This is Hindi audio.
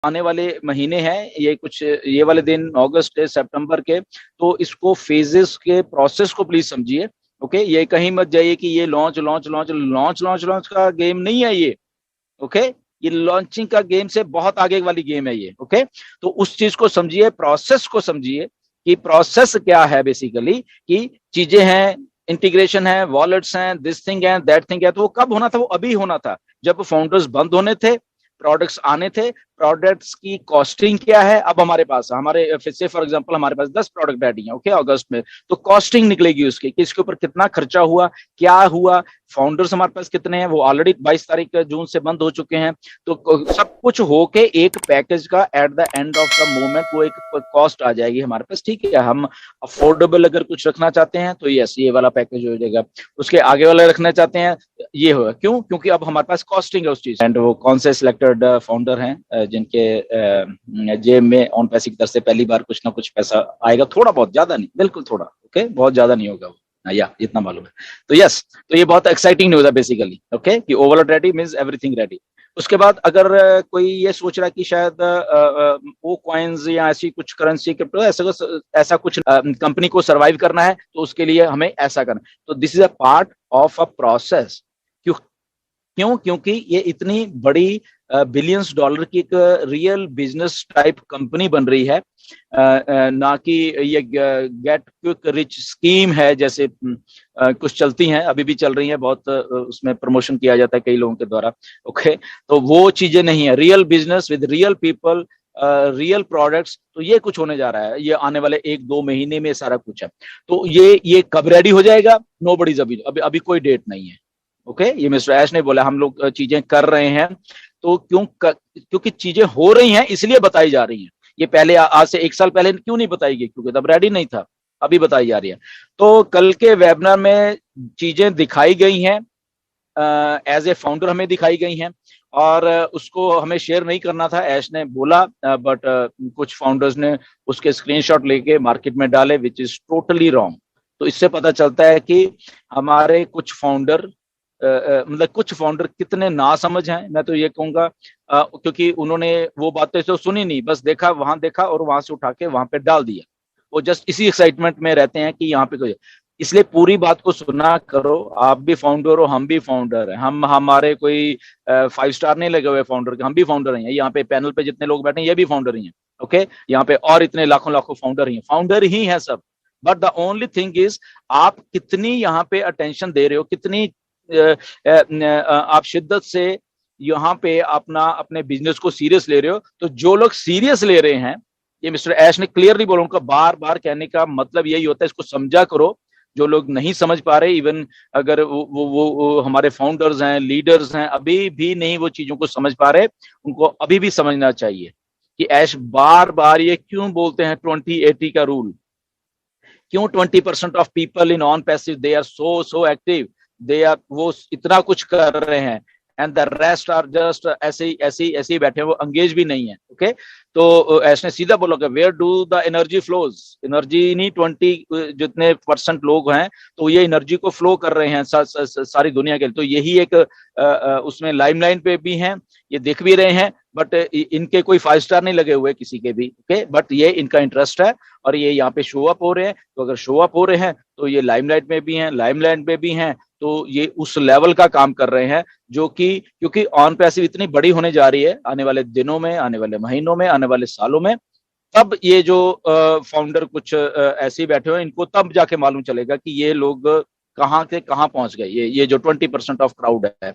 आने वाले महीने हैं, ये कुछ ये वाले दिन अगस्त के सितंबर के, तो इसको फेजेस के प्रोसेस को प्लीज समझिए। ओके, ये कहीं मत जाइए कि ये launch launch launch launch launch launch का गेम नहीं है ये। ओके, ये लॉन्चिंग का गेम से बहुत आगे वाली गेम है ये। ओके, तो उस चीज को समझिए, प्रोसेस को समझिए कि प्रोसेस क्या है बेसिकली, कि चीजें हैं, इंटीग्रेशन है, वॉलेट्स हैं, दिस थिंग है, दैट थिंग है। तो वो कब होना था? वो अभी होना था जब फाउंडर्स बंद होने थे, प्रोडक्ट्स आने थे। प्रोडक्ट्स की कॉस्टिंग क्या है अब हमारे पास, हमारे फिर से फॉर एग्जांपल हमारे पास 10 प्रोडक्ट रेडी हैं ओके अगस्त में, तो कॉस्टिंग निकलेगी उसकी कि इसके ऊपर कितना खर्चा हुआ, क्या हुआ, फाउंडर्स हमारे पास कितने हैं, वो ऑलरेडी 22 तारीख जून से बंद हो चुके हैं। तो सब कुछ होके एक पैकेज का at the end of the moment वो एक कॉस्ट आ जाएगी हमारे पास। ठीक है, हम अफोर्डेबल अगर कुछ रखना चाहते हैं तो यस ये वाला पैकेज हो जाएगा, उसके आगे वाला रखना चाहते हैं ये होगा। क्यों? क्योंकि अब हमारे पास कॉस्टिंग है उस चीज। एंड वो कौन से सिलेक्टेड फाउंडर हैं जिनके जेब में ऑन पैसे की तरफ से पहली बार कुछ ना कुछ पैसा आएगा, थोड़ा बहुत, ज्यादा नहीं, बिल्कुल थोड़ा, ओके, बहुत ज्यादा नहीं होगा वो, या इतना मालूम है। तो यस, तो ये बहुत एक्साइटिंग न्यूज है बेसिकली। ओके, कि overall ready means everything ready. उसके बाद अगर कोई ये सोच रहा है कि शायद वो कॉइन्स या ऐसी कुछ करेंसी क्रिप्टो ऐसा कुछ कंपनी को सरवाइव करना है तो उसके लिए हमें ऐसा करना है। तो this is a part of a process. क्यों? क्यों? क्योंकि ये इतनी बड़ी बिलियंस डॉलर की एक रियल बिजनेस टाइप कंपनी बन रही है, ना कि ये गेट क्विक रिच स्कीम है जैसे कुछ चलती हैं, अभी भी चल रही हैं बहुत, उसमें प्रमोशन किया जाता है कई लोगों के द्वारा। ओके, तो वो चीजें नहीं है, real business with real people, real products. तो ये कुछ होने जा रहा है, ये आने वाले 1-2 महीने में सारा कुछ है। तो ये कब रेडी हो जाएगा? नो बडीज, अभी कोई डेट नहीं है। ओके, ये मिस्टर ऐश ने बोला हम लोग चीजें कर रहे हैं। तो क्योंकि चीजें हो रही हैं इसलिए बताई जा रही हैं। ये पहले आज से 1 साल पहले क्यों नहीं बताई गई? क्योंकि तब रेडी नहीं था, अभी बताई जा रही है। तो कल के वेबिनार में चीजें दिखाई गई हैं, एज ए फाउंडर हमें दिखाई गई हैं, और उसको हमें शेयर नहीं करना था ऐश ने बोला, बट कुछ फाउंडर्स ने उसके स्क्रीनशॉट लेके मार्केट में डाले, विच इज टोटली रॉन्ग। तो इससे पता चलता है कि हमारे कुछ फाउंडर, मतलब कुछ फाउंडर कितने नासमझ हैं, मैं तो ये कहूंगा, क्योंकि उन्होंने वो बातें तो सुनी नहीं, बस देखा, वहां देखा और वहां से उठा के वहां पे डाल दिया। वो जस्ट इसी एक्साइटमेंट में रहते हैं कि यहाँ पे कोई, इसलिए पूरी बात को सुना करो। आप भी फाउंडर हो, हम भी फाउंडर हैं, हम हमारे कोई 5 स्टार नहीं लगे हुए फाउंडर के, हम भी फाउंडर हैं। यहाँ पे पैनल पे जितने लोग बैठे हैं ये भी फाउंडर ही हैं। ओके, यहाँ पे और इतने लाखों लाखों फाउंडर ही हैं सब। But the only thing is आप कितनी यहाँ पे अटेंशन दे रहे हो, कितनी आप शिद्दत से यहाँ पे अपने बिजनेस को सीरियस ले रहे हो। तो जो लोग सीरियस ले रहे हैं, ये मिस्टर ऐश ने क्लियरली बोला, उनका बार बार कहने का मतलब यही होता है, इसको समझा करो। जो लोग नहीं समझ पा रहे, इवन अगर वो हमारे फाउंडर्स हैं, लीडर्स हैं, अभी भी नहीं वो चीजों को समझ पा रहे, उनको अभी भी समझना चाहिए कि ऐश बार बार ये क्यों बोलते हैं 20-80 का रूल। क्यों 20% of people in on passive they are so active, they are, वो इतना कुछ कर रहे हैं, and the rest are just ऐसे ही बैठे, वो अंगेज भी नहीं है। ओके, तो ऐसे सीधा बोला कि where do the energy flows, energy नहीं 20 जितने % लोग हैं तो ये एनर्जी को फ्लो कर रहे हैं सारी दुनिया के लिए। तो यही एक उसमें लाइमलाइन पे भी हैं, ये देख भी रहे हैं, बट इनके कोई 5 स्टार नहीं लगे हुए किसी के भी। ओके, बट ये इनका इंटरेस्ट है और ये यहाँ पे शो अप हो रहे हैं। तो अगर शो अप हो रहे हैं तो ये लाइमलाइट में भी हैं, लाइमलाइट में भी हैं, तो ये उस लेवल का काम कर रहे हैं जो कि, क्योंकि ऑन पैसिव इतनी बड़ी होने जा रही है आने वाले दिनों में, आने वाले महीनों में, आने वाले सालों में। तब ये जो फाउंडर कुछ ऐसे ही बैठे हुए, इनको तब जाके मालूम चलेगा कि ये लोग कहाँ से कहाँ पहुंच गए, ये जो 20% ऑफ क्राउड है।